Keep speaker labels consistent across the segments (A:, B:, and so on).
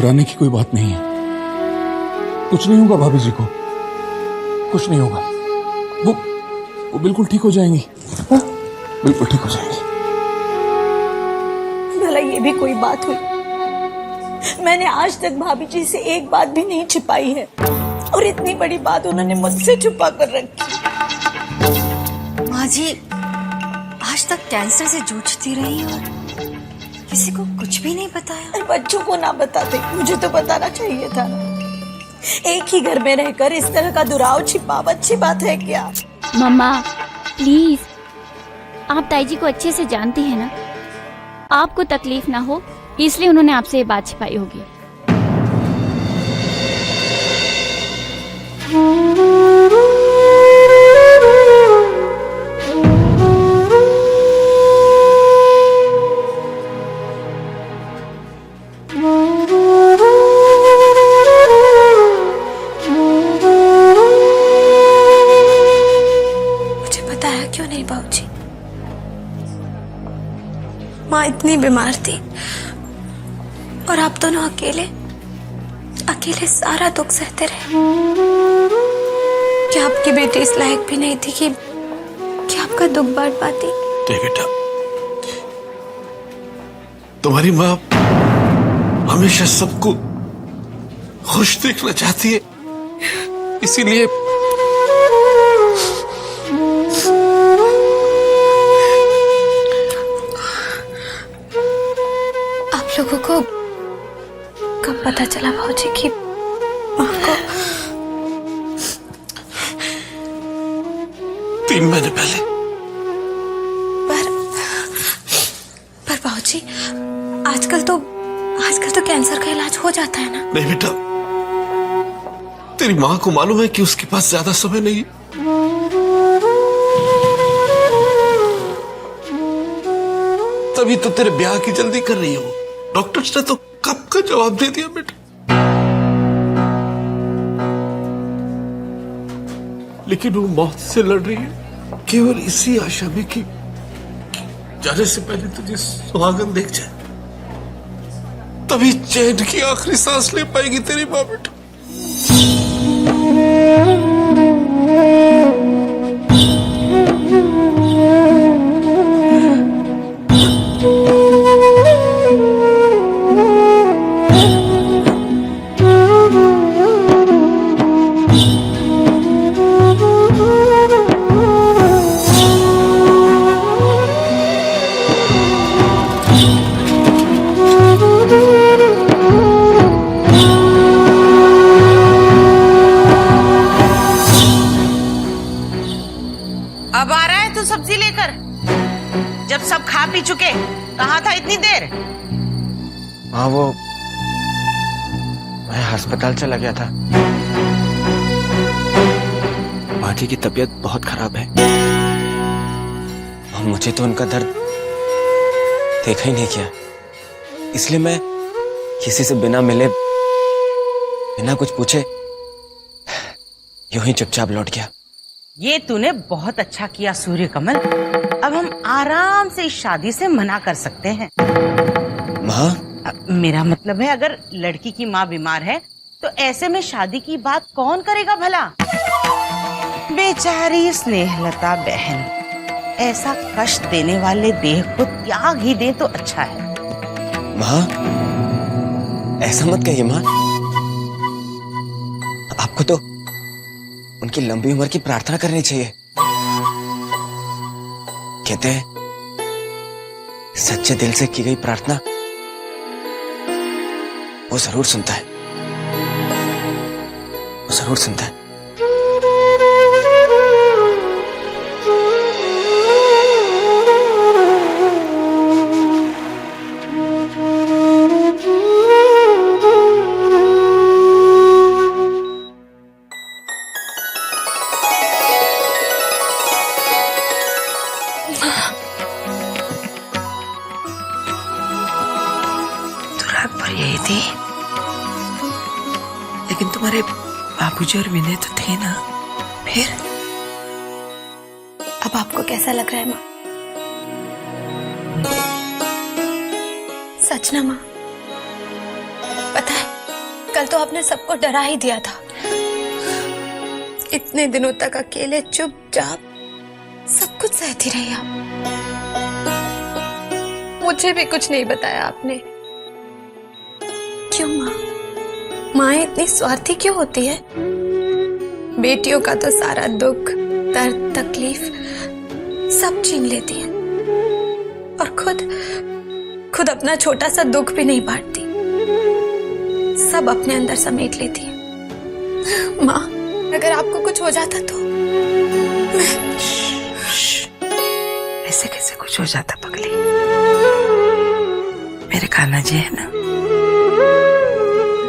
A: घबराने की कोई बात नहीं है। कुछ नहीं होगा भाभी जी को, कुछ नहीं होगा। वो बिल्कुल ठीक हो जाएंगी। हाँ? बिल्कुल ठीक हो जाएंगी।
B: भला ये भी कोई बात हुई? मैंने आज तक भाभी जी से एक बात भी नहीं छिपाई है, और इतनी बड़ी बात उन्होंने मुझसे छुपा कर रखी।
C: माँ जी आज तक कैंसर से जूझती रही और किसी को कुछ भी नहीं बताया।
B: बच्चों को ना बताते, मुझे तो बताना चाहिए था ना। एक ही घर में रहकर इस तरह का दुराव छिपाव अच्छी बात है क्या?
D: मम्मा प्लीज, आप ताई जी को अच्छे से जानती हैं ना, आपको तकलीफ ना हो इसलिए उन्होंने आपसे ये बात छिपाई होगी।
C: मुझे बताया क्यों नहीं बाबूजी? माँ इतनी बीमार थी और आप दोनों अकेले सारा दुख सहते रहे। क्या आपकी बेटी इस लायक भी नहीं थी कि आपका दुख बांट पाती?
E: देख बेटा, तुम्हारी माँ हमेशा सबको खुश देखना चाहती है, इसीलिए
C: आप लोगों को कब पता चला भाऊजी कि माँ को?
E: 3 महीने पहले।
C: पर भाऊजी आजकल तो कैंसर का इलाज हो जाता है ना?
E: नहीं बेटा, तेरी माँ को मालूम है कि उसके पास ज्यादा समय नहीं है। तभी तो तेरे ब्याह की जल्दी कर रही है वो। डॉक्टर्स ने तो कब का जवाब दे दिया बेटा। लेकिन वो मौत से लड़ रही है केवल इसी आशा में कि जाने से पहले तुझे सुहागन देख जाए, तभी चैन की आखिरी सांस ले पाएगी तेरी माँ बेटा।
F: अब आ रहा है तू सब्जी लेकर? जब सब खा पी चुके, कहाँ था इतनी देर?
G: हाँ वो मैं अस्पताल चला गया था। बाजी की तबीयत बहुत खराब है और मुझे तो उनका दर्द देखा ही नहीं किया, इसलिए मैं किसी से बिना मिले बिना कुछ पूछे यूं ही चुपचाप लौट गया।
F: ये तूने बहुत अच्छा किया सूर्य कमल। अब हम आराम से इस शादी से मना कर सकते हैं।
G: माँ,
F: मेरा मतलब है अगर लड़की की माँ बीमार है तो ऐसे में शादी की बात कौन करेगा भला? बेचारी स्नेहलता बहन, ऐसा कष्ट देने वाले देह को त्याग ही दे तो अच्छा है।
G: माँ ऐसा मत कहिए माँ, आपको तो उनकी लंबी उम्र की प्रार्थना करनी चाहिए। कहते हैं सच्चे दिल से की गई प्रार्थना वो जरूर सुनता है, वो जरूर सुनता है।
C: पर यही थी, लेकिन तुम्हारे बाबूजी और विनय तो थे ना। फिर अब आपको कैसा लग रहा है माँ? सच ना माँ? पता है
B: कल तो आपने सबको डरा ही दिया था। इतने दिनों तक अकेले चुपचाप सब कुछ सहती रही आप। मुझे भी कुछ नहीं बताया आपने। क्यों माँ? माँ इतनी स्वार्थी क्यों होती है? बेटियों का तो सारा दुख, दर्द, तकलीफ सब छीन लेती है और खुद अपना छोटा सा दुख भी नहीं बांटती, सब अपने अंदर समेट लेती है। माँ, अगर आपको कुछ हो जाता तो?
F: ऐसे कैसे कुछ हो जाता पगली? मेरे कान्हा जी है ना,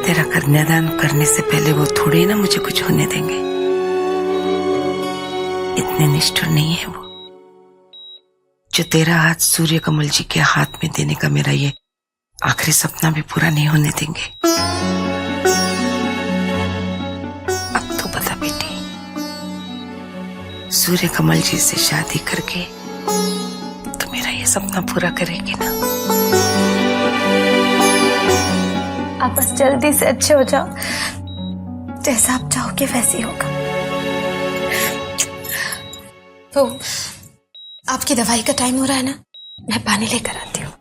F: तेरा कन्यादान करने से पहले वो थोड़ी ना मुझे कुछ होने देंगे। इतने निष्ठुर नहीं है वो, जो तेरा हाथ सूर्य कमल जी के हाथ में देने का मेरा ये आखिरी सपना भी पूरा नहीं होने देंगे। अब तो बता बेटी, सूर्य कमल जी से शादी करके तो मेरा ये सपना पूरा करेगी ना?
B: आप बस जल्दी से अच्छे हो जाओ, जैसा आप चाहोगे वैसे ही होगा। तो आपकी दवाई का टाइम हो रहा है ना, मैं पानी लेकर आती हूँ।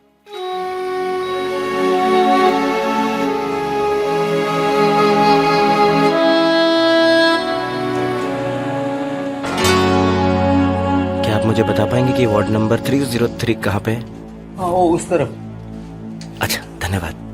G: क्या आप मुझे बता पाएंगे कि वार्ड नंबर 303 कहाँ पे है?
A: हाँ, वो उस तरफ।
G: अच्छा, धन्यवाद।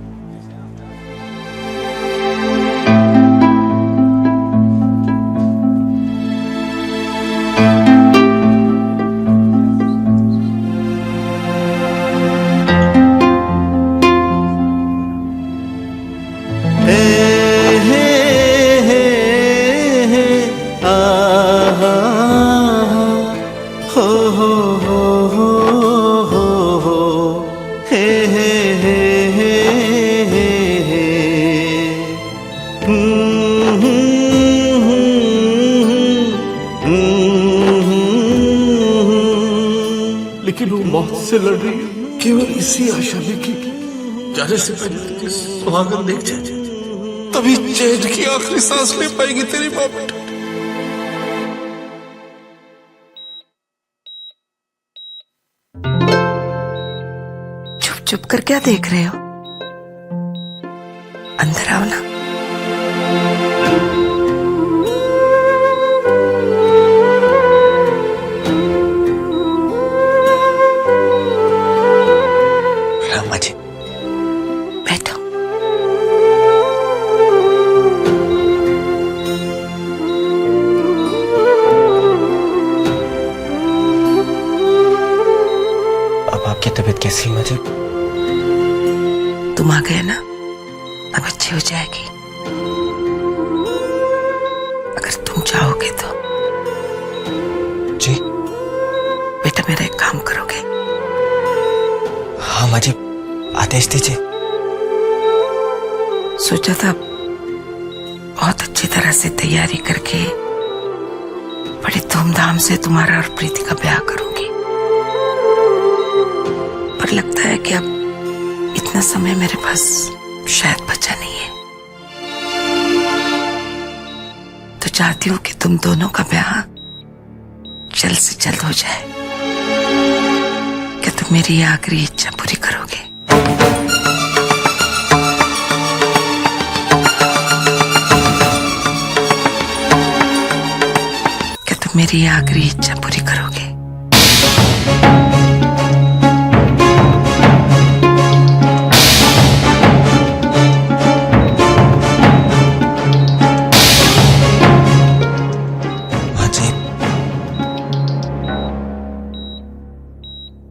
E: लेकिन वो मौत से लड़ रही है केवल इसी आशा में कि जाने से पहले तुझे सुहागन देख जाए, तभी चैन की आखिरी सांस ले पाएगी तेरी माँ बेटा।
F: चुप चुप कर क्या देख रहे हो? अंदर आओ ना।
G: रामा जी,
F: बैठो।
G: अब आपकी तबीयत कैसी है माँ जी?
F: तुम आ गए ना, अब अच्छी हो जाएगी। अगर तुम चाहोगे तो।
G: जी?
F: बेटा मेरा एक काम करोगे?
G: हाँ माँ जी, आदेश दीजिए।
F: सोचा था बहुत अच्छी तरह से तैयारी करके बड़े धूमधाम से तुम्हारा और प्रीति का ब्याह करूंगी, पर लगता है कि अब इतना समय मेरे पास शायद बचा नहीं है। तो चाहती हूँ कि तुम दोनों का ब्याह जल्द से जल्द हो जाए। क्या तुम मेरी ये आखिरी इच्छा पूरी करोगे? क्या तुम मेरी ये आखिरी इच्छा पूरी करोगे?
G: माँ जी,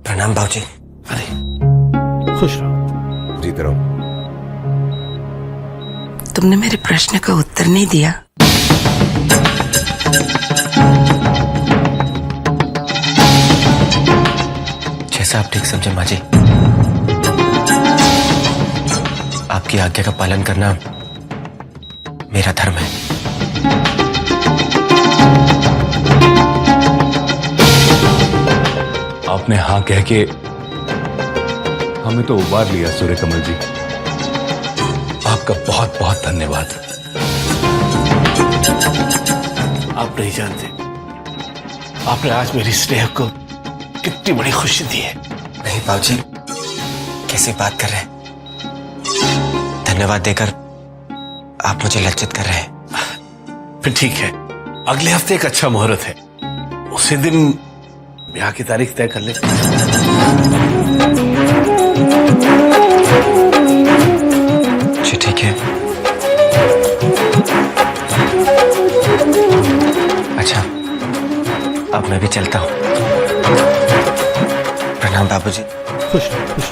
G: प्रणाम बाबूजी।
E: अरे खुश रहो,
H: जीते रहो।
F: तुमने मेरे प्रश्न का उत्तर नहीं दिया।
G: जैसा आप ठीक समझे माँ जी। आपकी आज्ञा का पालन करना मेरा धर्म है।
H: आपने हाँ कह के हमें तो उबार लिया सूर्य कमल जी।
G: बाबूजी,
E: आपका बहुत बहुत धन्यवाद। आप नहीं जानते आपने आज मेरी स्नेह को कितनी बड़ी खुशी दी है।
G: नहीं बाबूजी, कैसी बात कर रहे हैं? धन्यवाद देकर आप मुझे लज्जित कर रहे हैं।
E: फिर ठीक है, अगले हफ्ते एक अच्छा मुहूर्त है, उसी दिन ब्याह की तारीख तय कर ले।
G: जी ठीक है। अच्छा, अब मैं भी चलता हूँ। प्रणाम बाबूजी।
E: खुश खुश।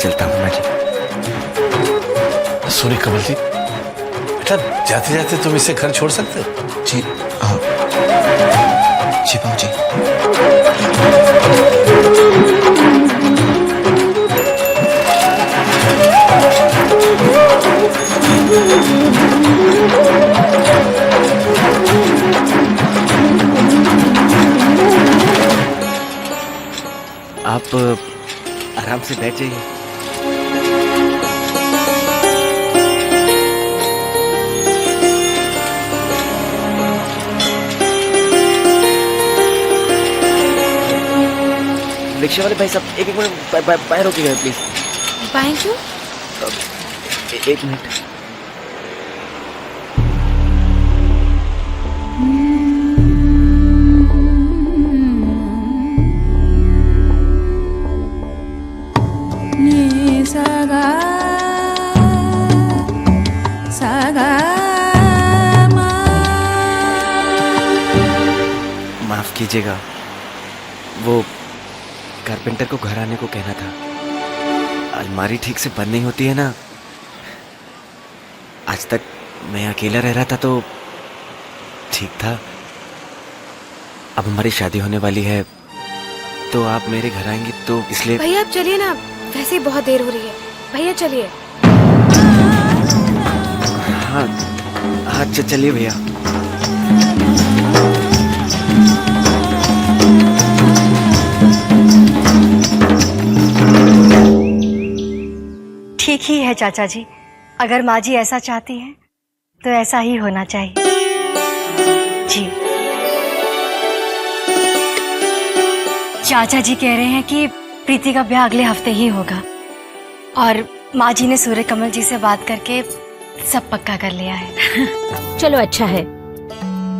G: चलता हूँ मैं जी।
E: सुनिए कमल जी, बेटा जाते जाते तुम इसे घर छोड़ सकते हो?
G: जी जी बाबूजी। आप आराम से बैठ जाइए। रिक्शा वाले भाई साहब एक मिनट बाहर होके गए प्लीज।
B: बाय क्यों?
G: एक मिनट। माफ कीजिएगा, वो कारपेंटर को घर आने को कहना था। अलमारी ठीक से बंद नहीं होती है ना। आज तक मैं अकेला रह रहा था तो ठीक था। अब हमारी शादी होने वाली है तो आप मेरे घर आएंगे तो इसलिए।
B: भैया आप चलिए ना, वैसे ही बहुत देर हो रही है। भैया चलिए।
G: हाँ हाँ चलिए भैया।
C: ठीक ही है चाचा जी, अगर माँ जी ऐसा चाहती है तो ऐसा ही होना चाहिए जी। चाचा जी कह रहे हैं कि प्रीति का ब्याह अगले हफ्ते ही होगा और माँ जी ने सूर्य कमल जी से बात करके सब पक्का कर लिया है।
H: चलो अच्छा है,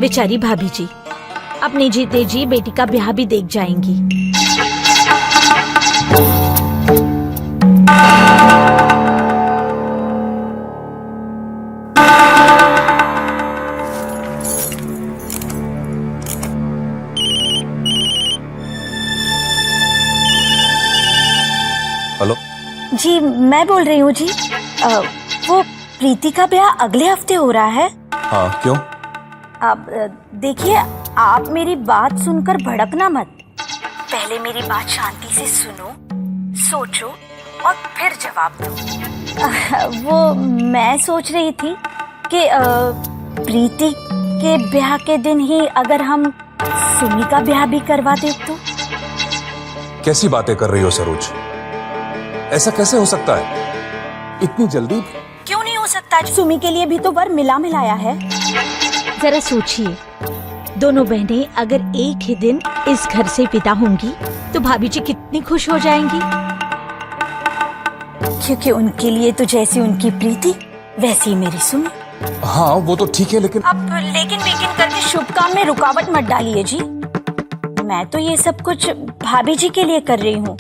H: बेचारी भाभी जी अपनी जीते जी बेटी का ब्याह भी देख जाएंगी।
A: हेलो
H: जी मैं बोल रही हूँ जी। वो प्रीति का ब्याह अगले हफ्ते हो रहा है।
A: हाँ क्यों?
H: अब देखिए, आप मेरी बात सुनकर भड़कना मत। पहले मेरी बात शांति से सुनो, सोचो और फिर जवाब दो। वो मैं सोच रही थी कि प्रीति के ब्याह के दिन ही अगर हम सुमी का ब्याह भी करवा दे तो।
A: कैसी बातें कर रही हो सरोज? ऐसा कैसे हो सकता है इतनी जल्दी?
H: क्यों नहीं हो सकता? सुमी के लिए भी तो वर मिला मिलाया है। जरा सोचिए, दोनों बहनें अगर एक ही दिन इस घर से विदा होंगी तो भाभी जी कितनी खुश हो जाएंगी, क्योंकि उनके लिए तो जैसी उनकी प्रीति वैसी मेरी सुमी।
A: हाँ वो तो ठीक है, लेकिन
H: अब लेकिन करके शुभ काम में रुकावट मत डालिए जी। मैं तो ये सब कुछ भाभी जी के लिए कर रही हूँ,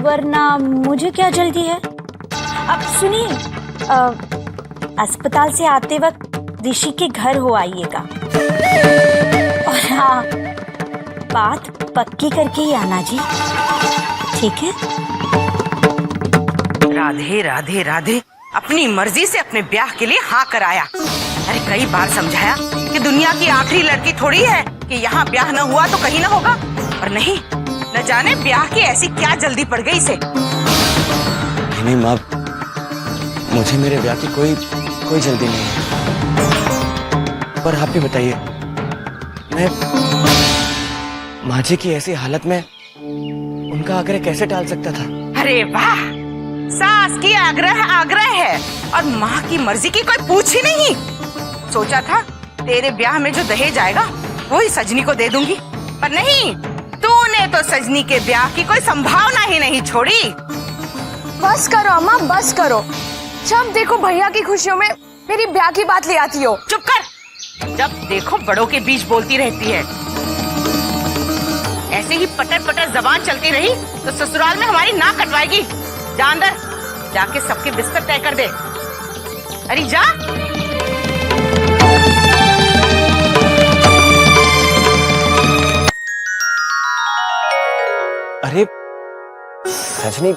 H: वरना मुझे क्या जल्दी है। अब सुनिए, अस्पताल से आते वक्त ऋषि के घर हो आइएगा, और हाँ बात पक्की करके ही आना जी, ठीक है?
F: राधे राधे राधे, अपनी मर्जी से अपने ब्याह के लिए हाँ कराया। अरे कई बार समझाया कि दुनिया की आखिरी लड़की थोड़ी है कि यहाँ ब्याह न हुआ तो कहीं न होगा, पर नहीं, न जाने ब्याह की ऐसी क्या जल्दी पड़ गई इसे।
G: नहीं माँ, मुझे मेरे ब्याह की कोई जल्दी नहीं है। पर आप भी बताइए, मैं माँ जी की ऐसी हालत में उनको उनका आग्रह कैसे टाल सकता था?
F: अरे वाह, सास की आग्रह आग्रह है और माँ की मर्जी की कोई पूछ ही नहीं। सोचा था तेरे ब्याह में जो दहेज आएगा वो ही सजनी को दे दूंगी, पर नहीं, तूने तो सजनी के ब्याह की कोई संभावना ही नहीं छोड़ी।
B: बस करो अम्मा, बस करो। जब देखो भैया की खुशियों में मेरी ब्याह की बात ले आती हो।
F: चुप कर, जब देखो बड़ों के बीच बोलती रहती है। ऐसे ही पटर पटर जबान चलती रही तो ससुराल में हमारी नाक कटवाएगी। जा अंदर, जाके सबके बिस्तर तय कर दे। अरे जा।
G: अरे सजनी,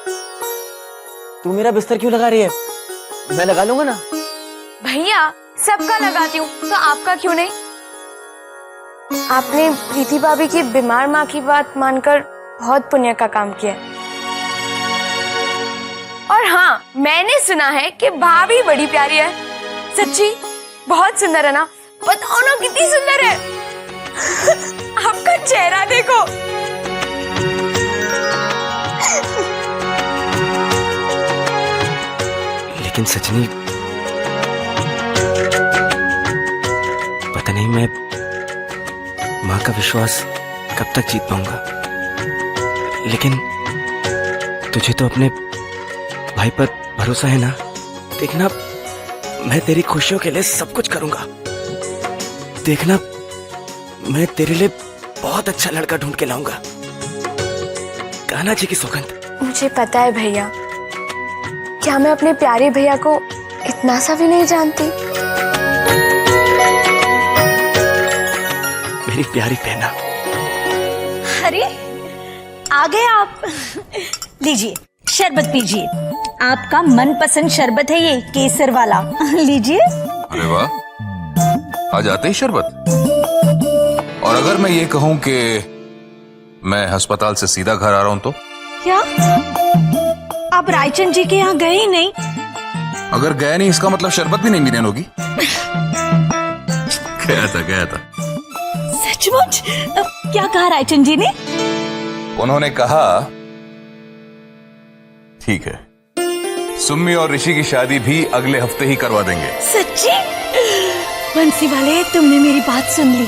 G: तू मेरा बिस्तर क्यों लगा रही है? मैं लगा लूंगा ना।
B: भैया सबका लगाती हूँ तो आपका क्यों नहीं? आपने प्रीति भाभी की बीमार माँ की बात मानकर बहुत पुण्य का काम किया। और हाँ, मैंने सुना है कि भाभी बड़ी प्यारी है। सच्ची बहुत सुंदर है ना? बताओ ना कितनी सुंदर है। आपका चेहरा देखो।
G: लेकिन सजनी, पता नहीं मैं माँ का विश्वास कब तक जीत पाऊंगा। लेकिन तुझे तो अपने भाई पर भरोसा है ना? देखना, मैं तेरी खुशियों के लिए सब कुछ करूंगा। देखना, मैं तेरे लिए बहुत अच्छा लड़का ढूंढ के लाऊंगा। कान्हा जी की सौगंध।
B: मुझे पता है भैया, क्या मैं अपने प्यारे भैया को इतना सा भी नहीं जानती?
G: मेरी प्यारी बहना।
H: अरे आ गए आप। लीजिए शरबत पीजिए, आपका मनपसंद शरबत है ये, केसर वाला। लीजिए।
A: अरे वाह, आज आते ही शरबत। और अगर मैं ये कहूं कि मैं अस्पताल से सीधा घर आ रहा हूं तो?
H: क्या आप रायचंद जी के यहाँ गए ही नहीं?
A: अगर गया नहीं इसका मतलब शरबत भी नहीं मिलन होगी। गया था।
H: सचमुच? क्या कहा रायचंद जी ने?
A: उन्होंने कहा ठीक है, सुम्मी और ऋषि की शादी भी अगले हफ्ते ही करवा देंगे।
H: सच्ची? बंसी वाले, तुमने मेरी बात सुन ली।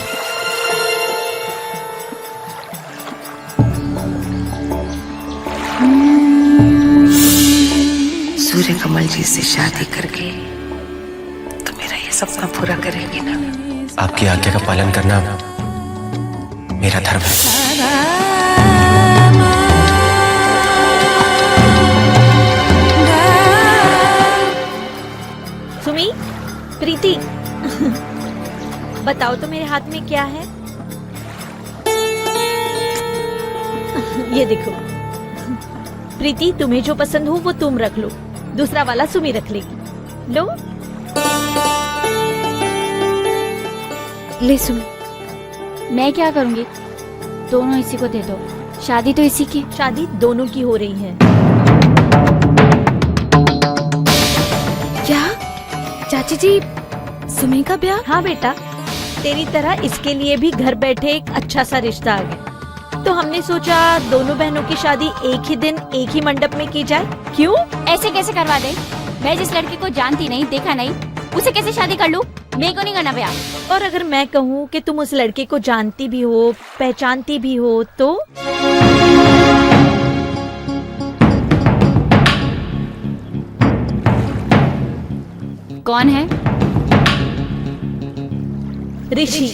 F: सूर्य कमल जी से शादी करके तो मेरा ये सपना पूरा करेंगे ना?
G: आपकी आज्ञा का पालन करना मेरा धर्म है।
I: सुमी, प्रीति, बताओ तो मेरे हाथ में क्या है? ये देखो प्रीति, तुम्हें जो पसंद हो वो तुम रख लो, दूसरा वाला सुमी रख लेगी। लो।
C: ले सुन, मैं क्या करूंगी? दोनों इसी को दे दो, शादी तो इसी की।
I: शादी दोनों की हो रही है।
C: क्या चाची जी, सुमी का ब्याह?
I: हाँ बेटा, तेरी तरह इसके लिए भी घर बैठे एक अच्छा सा रिश्ता आ गया, तो हमने सोचा दोनों बहनों की शादी एक ही दिन एक ही मंडप में की जाए। क्यों?
D: ऐसे कैसे करवा दे? मैं जिस लड़के को जानती नहीं, देखा नहीं, उसे कैसे शादी कर लूं? मेरे को नहीं करना ब्याह।
I: और अगर मैं कहूँ कि तुम उस लड़के को जानती भी हो, पहचानती भी हो तो?
D: कौन है?
I: ऋषि।